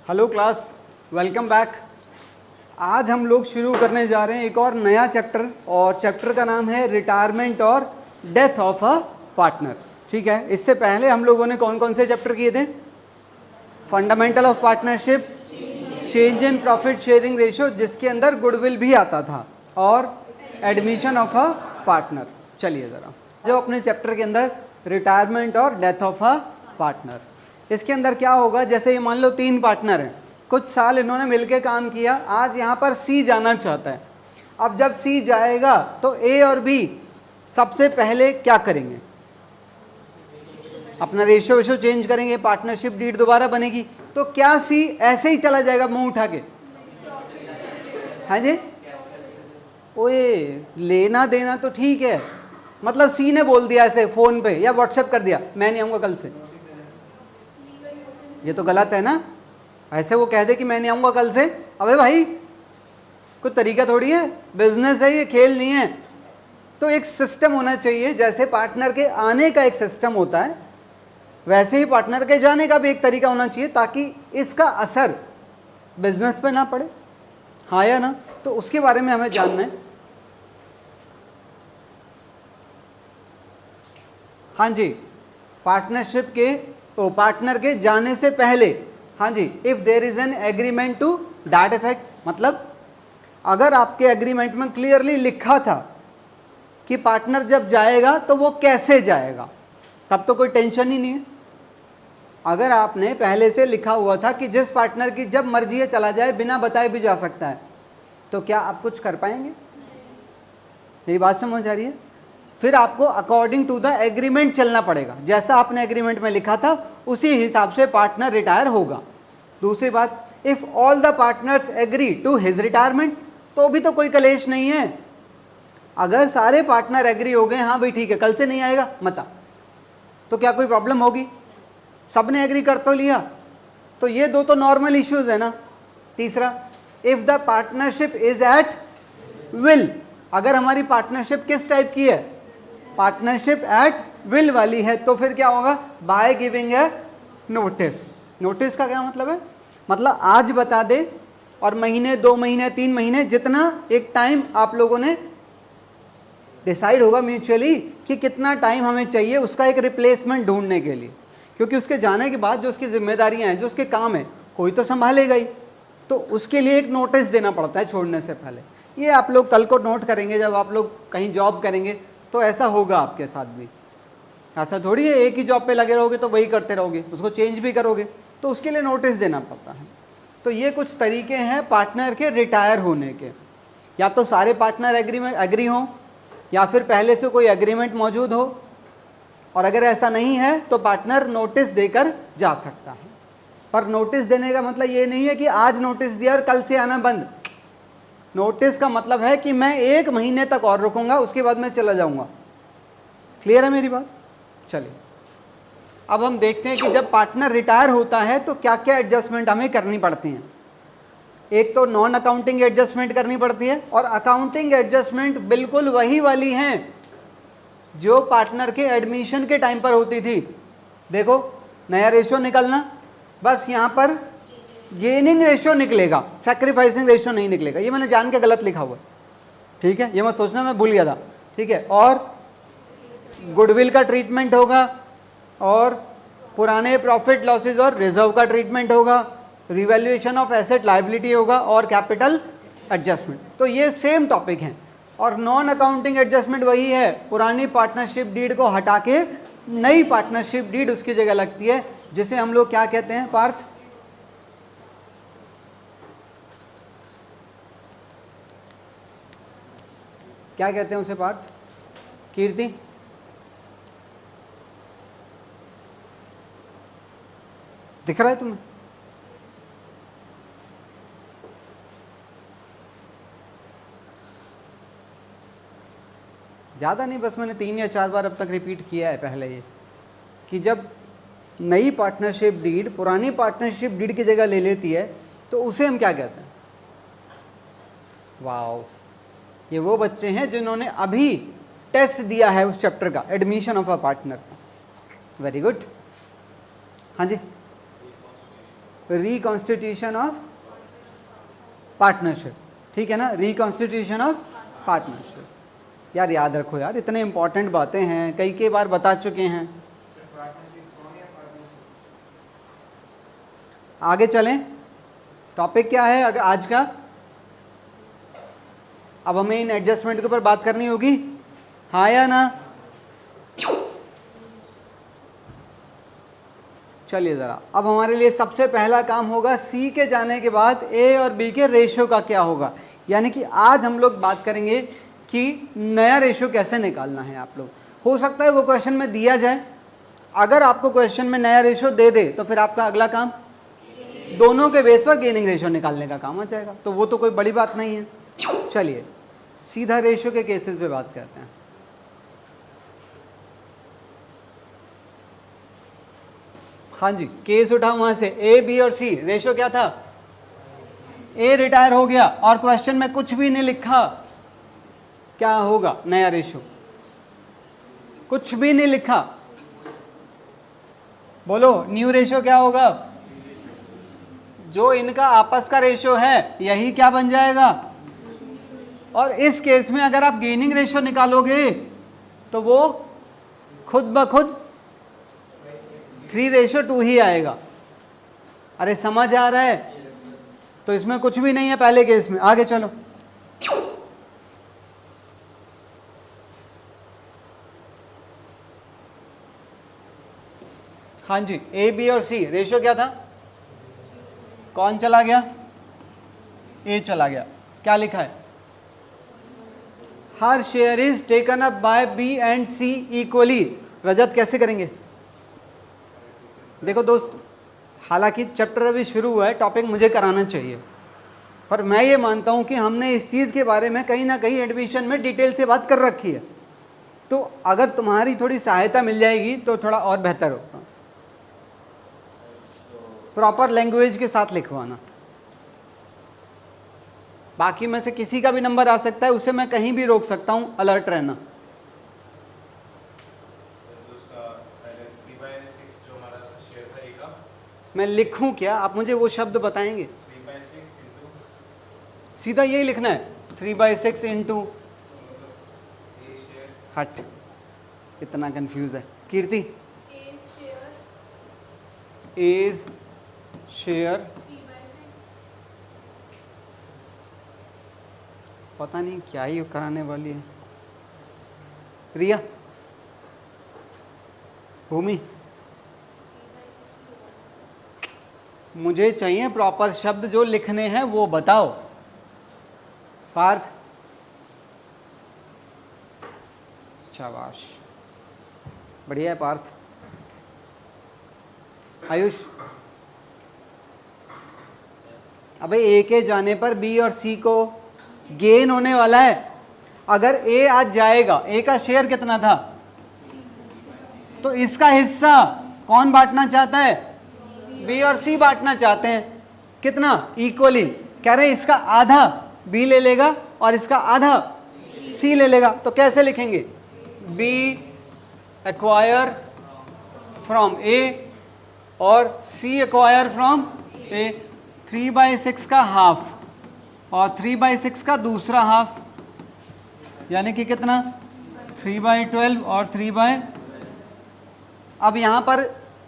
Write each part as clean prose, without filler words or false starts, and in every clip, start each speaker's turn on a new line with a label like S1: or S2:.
S1: Hello class, welcome back. आज हम लोग शुरू करने जा रहे हैं एक और नया चैप्टर, और चैप्टर का नाम है रिटायरमेंट और डेथ ऑफ अ पार्टनर। ठीक है, इससे पहले हम लोगों ने कौन कौन से चैप्टर किए थे? Fundamental of partnership, change in profit sharing ratio जिसके अंदर गुडविल भी आता था, और एडमिशन ऑफ अ पार्टनर। चलिए ज़रा जो अपने चैप्टर के अंदर रिटायरमेंट और डेथ ऑफ अ पार्टनर, इसके अंदर क्या होगा? जैसे ये मान लो 3 पार्टनर हैं, कुछ साल इन्होंने मिलके काम किया, आज यहाँ पर सी जाना चाहता है। अब जब सी जाएगा तो ए और बी सबसे पहले क्या करेंगे? अपना रेशियो वेशियो चेंज करेंगे, पार्टनरशिप डीड दोबारा बनेगी। तो क्या सी ऐसे ही चला जाएगा मुंह उठा के? हाँ जी, ओए लेना देना तो ठीक है, मतलब सी ने बोल दिया ऐसे फ़ोन पे या व्हाट्सएप कर दिया, मैं नहीं आऊँगा कल से, ये तो गलत है ना। ऐसे वो कह दे कि मैं नहीं आऊँगा कल से, अबे भाई कुछ तरीका थोड़ी है, बिजनेस है ये, खेल नहीं है। तो एक सिस्टम होना चाहिए, जैसे पार्टनर के आने का एक सिस्टम होता है, वैसे ही पार्टनर के जाने का भी एक तरीका होना चाहिए, ताकि इसका असर बिजनेस पे ना पड़े। हाँ या ना? तो उसके बारे में हमें जानना है। हाँ जी, पार्टनरशिप के तो पार्टनर के जाने से पहले, हाँ जी, if there is an agreement to that effect, मतलब अगर आपके एग्रीमेंट में क्लियरली लिखा था कि पार्टनर जब जाएगा तो वो कैसे जाएगा, तब तो कोई टेंशन ही नहीं है। अगर आपने पहले से लिखा हुआ था कि जिस पार्टनर की जब मर्जी है चला जाए, बिना बताए भी जा सकता है, तो क्या आप कुछ कर पाएंगे? मेरी बात समझ आ रही है? फिर आपको अकॉर्डिंग टू द एग्रीमेंट चलना पड़ेगा, जैसा आपने एग्रीमेंट में लिखा था उसी हिसाब से पार्टनर रिटायर होगा। दूसरी बात, if all the partners agree to his retirement, तो भी तो कोई कलेश नहीं है। अगर सारे पार्टनर एग्री हो गए, हाँ भाई ठीक है कल से नहीं आएगा मत आ, तो क्या कोई प्रॉब्लम होगी? सबने एग्री कर तो लिया, तो ये दो तो नॉर्मल इश्यूज है ना। तीसरा, if the partnership is at will, अगर हमारी पार्टनरशिप किस टाइप की है? पार्टनरशिप एट विल वाली है, तो फिर क्या होगा? By giving a notice. Notice का क्या मतलब है? मतलब आज बता दे, और महीने 2 महीने 3 महीने जितना एक टाइम आप लोगों ने डिसाइड होगा म्यूचुअली कि कितना टाइम हमें चाहिए उसका एक रिप्लेसमेंट ढूंढने के लिए, क्योंकि उसके जाने के बाद जो उसकी जिम्मेदारियां हैं, जो उसके काम है, कोई तो संभालेगा ही, तो उसके लिए एक नोटिस देना पड़ता है छोड़ने से पहले। ये आप लोग कल को नोट करेंगे, जब आप लोग कहीं जॉब करेंगे तो ऐसा होगा आपके साथ भी। ऐसा थोड़ी है एक ही जॉब पे लगे रहोगे तो वही करते रहोगे, उसको चेंज भी करोगे, तो उसके लिए नोटिस देना पड़ता है। तो ये कुछ तरीके हैं पार्टनर के रिटायर होने के, या तो सारे पार्टनर एग्री हों, या फिर पहले से कोई एग्रीमेंट मौजूद हो, और अगर ऐसा नहीं है तो पार्टनर नोटिस देकर जा सकता है। पर नोटिस देने का मतलब ये नहीं है कि आज नोटिस दिया और कल से आना बंद। नोटिस का मतलब है कि मैं 1 महीने तक और रुकूंगा, उसके बाद मैं चला जाऊंगा। क्लियर है मेरी बात? चलिए अब हम देखते हैं कि जब पार्टनर रिटायर होता है तो क्या क्या एडजस्टमेंट हमें करनी पड़ती हैं। एक तो नॉन अकाउंटिंग एडजस्टमेंट करनी पड़ती है, और अकाउंटिंग एडजस्टमेंट बिल्कुल वही वाली हैं जो पार्टनर के एडमिशन के टाइम पर होती थी। देखो नया रेशियो निकलना, बस यहाँ पर गेनिंग रेशियो निकलेगा, सैक्रिफाइसिंग रेशियो नहीं निकलेगा। ये मैंने जान के गलत लिखा हुआ है, ठीक है, ये मत सोचना मैं भूल गया था, ठीक है। और गुडविल का ट्रीटमेंट होगा, और पुराने प्रॉफिट लॉसेज और रिजर्व का ट्रीटमेंट होगा, रिवैल्यूएशन ऑफ एसेट लायबिलिटी होगा, और कैपिटल एडजस्टमेंट। तो ये सेम टॉपिक हैं। और नॉन अकाउंटिंग एडजस्टमेंट वही है, पुरानी पार्टनरशिप डीड को हटा के नई पार्टनरशिप डीड उसकी जगह लगती है, जिसे हम लोग क्या कहते हैं पार्थ? क्या कहते हैं उसे पार्थ? कीर्ति? दिख रहा है तुम्हें? ज़्यादा नहीं, बस मैंने 3 या 4 बार अब तक रिपीट किया है पहले ये, कि जब नई पार्टनरशिप डीड पुरानी पार्टनरशिप डीड की जगह ले लेती है तो उसे हम क्या कहते हैं? वाओ, ये वो बच्चे हैं जिन्होंने अभी टेस्ट दिया है उस चैप्टर का, admission of a partner. Very good. हाँ जी, रिकॉन्स्टिट्यूशन ऑफ पार्टनरशिप, ठीक है ना, रिकॉन्स्टिट्यूशन ऑफ पार्टनरशिप। यार याद रखो यार, इतने इंपॉर्टेंट बातें हैं, कई बार बता चुके हैं। आगे चलें, टॉपिक क्या है अगर आज का? अब हमें इन एडजस्टमेंट के ऊपर बात करनी होगी, हाँ या ना? चलिए ज़रा, अब हमारे लिए सबसे पहला काम होगा सी के जाने के बाद ए और बी के रेशो का क्या होगा। यानी कि आज हम लोग बात करेंगे कि नया रेशो कैसे निकालना है। आप लोग, हो सकता है वो क्वेश्चन में दिया जाए, अगर आपको क्वेश्चन में नया रेशो दे दे तो फिर आपका अगला काम दोनों के बेस पर गेनिंग रेशो निकालने का काम आ जाएगा, तो वो तो कोई बड़ी बात नहीं है। चलिए सीधा रेशो के केसेस पे बात करते हैं। हाँ जी, केस उठाओ वहां से, ए बी और सी, रेशो क्या था? ए रिटायर हो गया और क्वेश्चन में कुछ भी नहीं लिखा, क्या होगा नया रेशो? कुछ भी नहीं लिखा, बोलो न्यू रेशो क्या होगा? जो इनका आपस का रेशो है यही क्या बन जाएगा। और इस केस में अगर आप गेनिंग रेशो निकालोगे तो वो खुद ब खुद 3:2 ही आएगा। अरे समझ आ रहा है? तो इसमें कुछ भी नहीं है पहले केस में। आगे चलो, हाँ जी, ए बी और सी रेशो क्या था? कौन चला गया? ए चला गया। क्या लिखा है? हर share is taken up by B and C equally. Rajat कैसे करेंगे? देखो दोस्त, हालांकि चैप्टर अभी शुरू हुआ है, टॉपिक मुझे कराना चाहिए, पर मैं ये मानता हूं कि हमने इस चीज़ के बारे में कहीं ना कहीं एडमिशन में डिटेल से बात कर रखी है, तो अगर तुम्हारी थोड़ी सहायता मिल जाएगी तो थोड़ा और बेहतर होगा। प्रॉपर लैंग्वेज के साथ लिखवाना। बाकी में से किसी का भी नंबर आ सकता है, उसे मैं कहीं भी रोक सकता हूं, अलर्ट रहना। मैं लिखूं क्या? आप मुझे वो शब्द बताएंगे? सीधा यही लिखना है, 3/6 इंटू, हट, इतना कंफ्यूज है। कीर्ति, एज शेयर, पता नहीं क्या ही कराने वाली है। रिया, भूमि, मुझे चाहिए प्रॉपर शब्द जो लिखने हैं वो बताओ। पार्थ, शाबाश, बढ़िया है पार्थ। आयुष, अबे ए के जाने पर बी और सी को गेन होने वाला है। अगर ए आज जाएगा, ए का शेयर कितना था, तो इसका हिस्सा कौन बांटना चाहता है? बी और सी बांटना चाहते हैं। कितना? इक्वली। कह रहे हैं इसका आधा बी ले लेगा और इसका आधा सी ले लेगा। तो कैसे लिखेंगे? बी एक्वायर फ्रॉम ए और सी एक्वायर फ्रॉम ए। 3/6 का हाफ और 3/6 का दूसरा हाफ, यानी कि कितना? 3/12 और 3/। अब यहां पर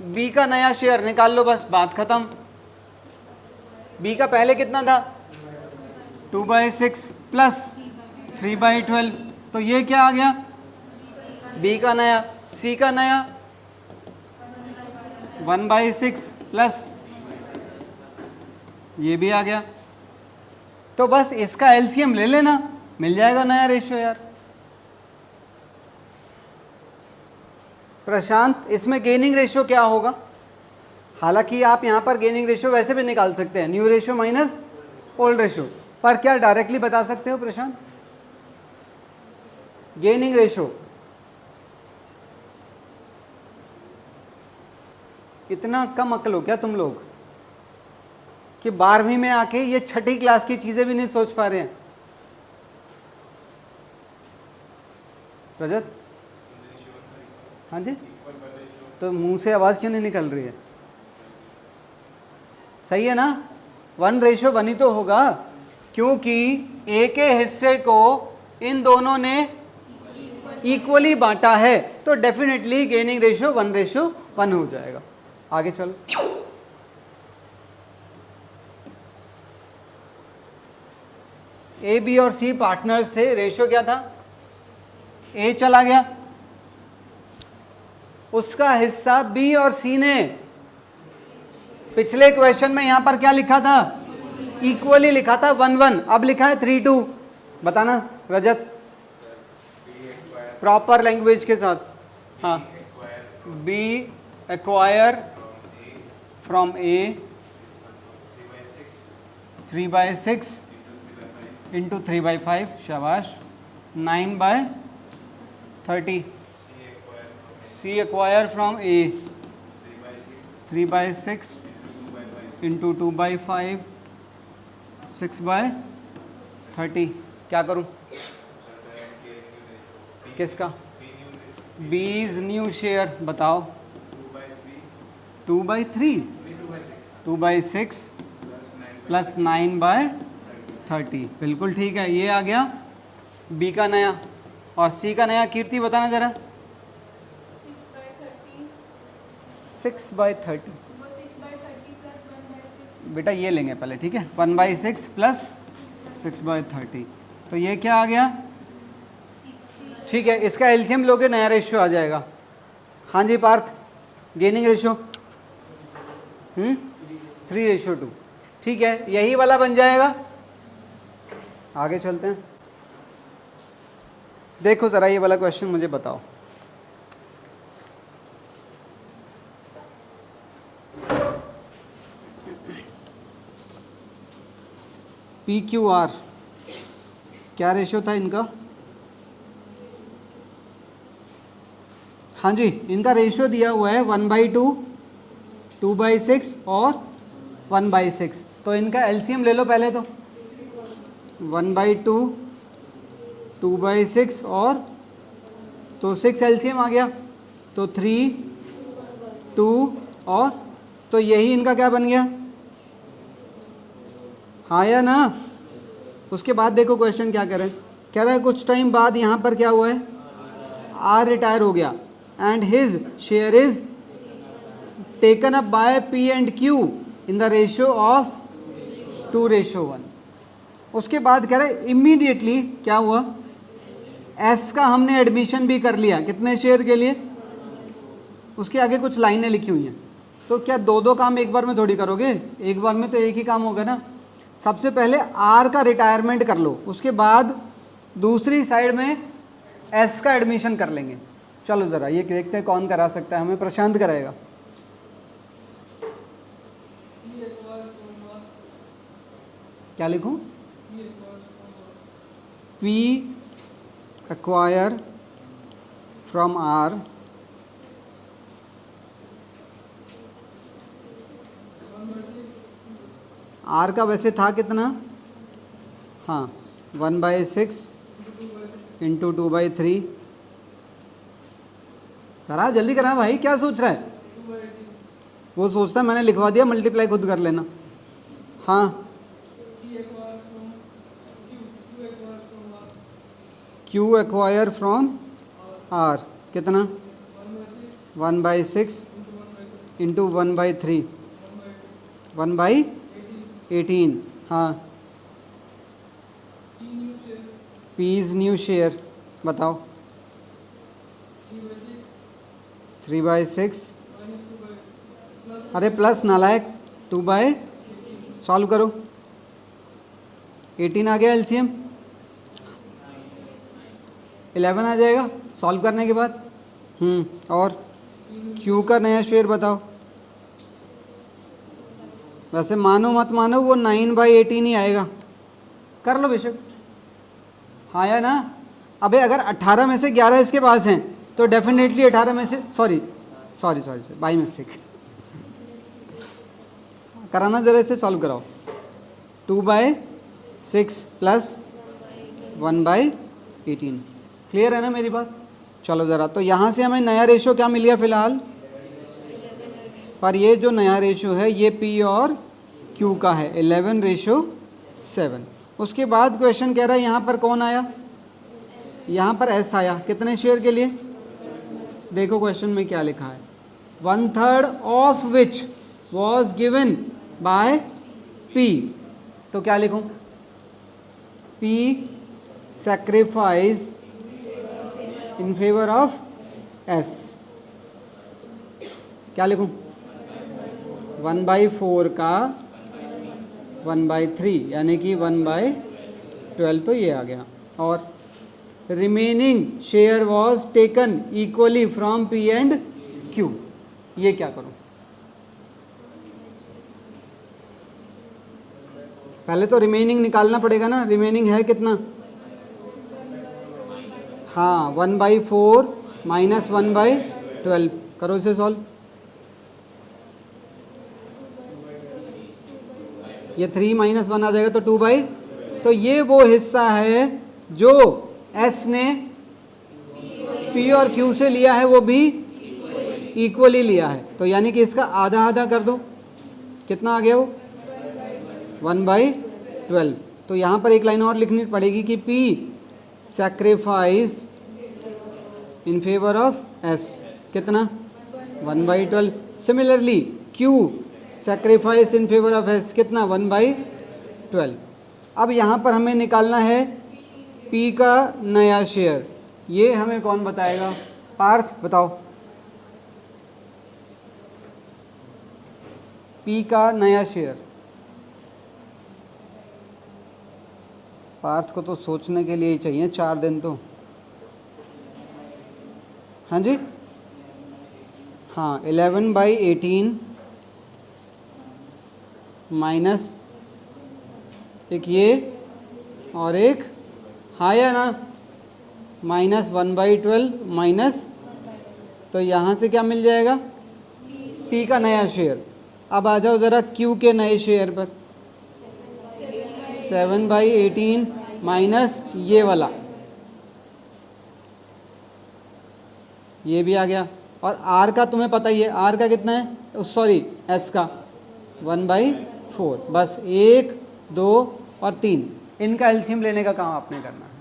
S1: बी का नया शेयर निकाल लो, बस बात खत्म। बी का पहले कितना था? 2/6 प्लस 3/12, तो ये क्या आ गया? बी का नया। सी का नया 1/6 प्लस ये भी आ गया। तो बस इसका एलसीएम ले लेना, मिल जाएगा नया रेशियो यार। प्रशांत, इसमें गेनिंग रेशियो क्या होगा? हालांकि आप यहाँ पर गेनिंग रेशियो वैसे भी निकाल सकते हैं, new ratio minus old ratio, पर क्या डायरेक्टली बता सकते हो प्रशांत? गेनिंग रेशियो इतना कम अक्ल हो क्या तुम लोग कि 12वीं में आके ये छठी क्लास की चीजें भी नहीं सोच पा रहे हैं? रजत, हाँ जी, तो मुंह से आवाज क्यों नहीं निकल रही है? सही है ना, 1:1 ही तो होगा, क्योंकि ए के हिस्से को इन दोनों ने इक्वली बांटा है, तो डेफिनेटली गेनिंग रेशियो 1:1 हो जाएगा। आगे चलो, ए बी और सी पार्टनर्स थे, रेशियो क्या था, ए चला गया, उसका हिस्सा बी और सी ने, पिछले क्वेश्चन में यहां पर क्या लिखा था, इक्वली लिखा था 1:1, अब लिखा है 3:2। बताना रजत, प्रॉपर लैंग्वेज के साथ। हाँ, b acquire from a 3/6 into 3/5, शाबाश, 9/30। C acquire from a 3/6 into 2/5, 6/30। क्या करूं, किसका, बीज न्यू शेयर, बताओ, 2/3, 2/6 प्लस 9/30, बिल्कुल ठीक है, ये आ गया बी का नया। और सी का नया, कीर्ति बताना जरा, 6/30, बेटा ये लेंगे पहले, ठीक है, 1/6 प्लस 6/30, तो ये क्या आ गया, ठीक है, इसका एलसीएम लोगे नया रेशियो आ जाएगा। हाँ जी पार्थ, गेनिंग रेशियो 3:2, ठीक है, यही वाला बन जाएगा। आगे चलते हैं, देखो ज़रा ये वाला क्वेश्चन मुझे बताओ, PQR क्या रेशियो था इनका, हाँ जी, इनका रेशियो दिया हुआ है 1/2, 2/6 और 1/6, तो इनका एलसीएम ले लो पहले, तो 1/2, 2/6 और तो 6 एलसीएम आ गया, तो 3, 2 और तो यही इनका क्या बन गया, हाँ या ना। उसके बाद देखो क्वेश्चन क्या कह रहे हैं, कह रहा है कुछ टाइम बाद यहाँ पर क्या हुआ है, आर रिटायर हो गया and his share is taken up by P and Q in the ratio of 2:1। उसके बाद कह रहे इमीडिएटली क्या हुआ, एस का हमने एडमिशन भी कर लिया, कितने शेयर के लिए, उसके आगे कुछ लाइनें लिखी हुई हैं, तो क्या दो दो काम एक बार में थोड़ी करोगे, एक बार में तो एक ही काम होगा ना। सबसे पहले आर का रिटायरमेंट कर लो, उसके बाद दूसरी साइड में एस का एडमिशन कर लेंगे। चलो ज़रा ये देखते हैं कौन करा सकता है हमें, प्रशांत कराएगा। क्या लिखूं, p acquire from r r का वैसे था कितना, हाँ 1/6 इंटू 2/3, करा जल्दी करा भाई, क्या सोच रहा है, वो सोचता है मैंने लिखवा दिया, मल्टीप्लाई खुद कर लेना। हाँ क्यू एक्वायर फ्रॉम आर कितना, 1/6 इंटू 1/3, 1/18, हाँ पीज न्यू शेयर बताओ, 3/6, अरे प्लस नालायक 2/, सॉल्व करो, 18 आ गया एलसीएम, 11 आ जाएगा सॉल्व करने के बाद। और क्यू का नया शेयर बताओ, वैसे मानो मत मानो वो 9/18 ही आएगा, कर लो बेशक, हाँ या ना। अबे अगर 18 में से 11 इसके पास हैं तो डेफिनेटली 18 में से सॉरी बाई मिस्टेक, कराना ज़रा इसे सॉल्व कराओ, 2/6 प्लस 1/18, क्लियर है ना मेरी बात। चलो ज़रा, तो यहाँ से हमें नया रेशियो क्या मिल गया फ़िलहाल, पर ये जो नया रेशियो है ये पी और Q का है 11:7। उसके बाद क्वेश्चन कह रहा है यहाँ पर कौन आया, यहाँ पर S आया, कितने शेयर के लिए? देखो क्वेश्चन में क्या लिखा है, 1/3 of which was given by P। तो क्या लिखूं? P sacrifice in favour of S। क्या लिखूं? 1/4 का 1/3 यानी कि 1/12, तो ये आ गया। और remaining share was taken equally from P and Q। ये क्या करूं? पहले तो रिमेनिंग निकालना पड़ेगा ना, रिमेनिंग है कितना? हाँ 1/4 माइनस 1/12। करो इसे सॉल्व। ये 3 माइनस 1 आ जाएगा तो 2/, तो ये वो हिस्सा है जो S ने P और Q से लिया है, वो भी इक्वली लिया है, तो यानी कि इसका आधा आधा कर दो। कितना आ गया वो? 1/12। तो यहाँ पर एक लाइन और लिखनी पड़ेगी कि P sacrifice in favour of S। कितना? 1/12। Similarly Q sacrifice in favour of S कितना? 1/12। अब यहाँ पर हमें निकालना है P का नया शेयर। ये हमें कौन बताएगा? पार्थ बताओ। P का नया शेयर। पार्थ को तो सोचने के लिए ही चाहिए 4 दिन तो। हाँ जी, हाँ 11/18 माइनस एक ये और एक हाँ या ना, माइनस 1/12 माइनस, तो यहाँ से क्या मिल जाएगा? P का नया शेयर। अब आ जाओ ज़रा Q के नए शेयर पर, 7/18 माइनस ये वाला, ये भी आ गया। और R का तुम्हें पता ही है, R का कितना है, सॉरी S का 1/4। बस 1, 2 और 3, इनका एलसीएम लेने का काम आपने करना है।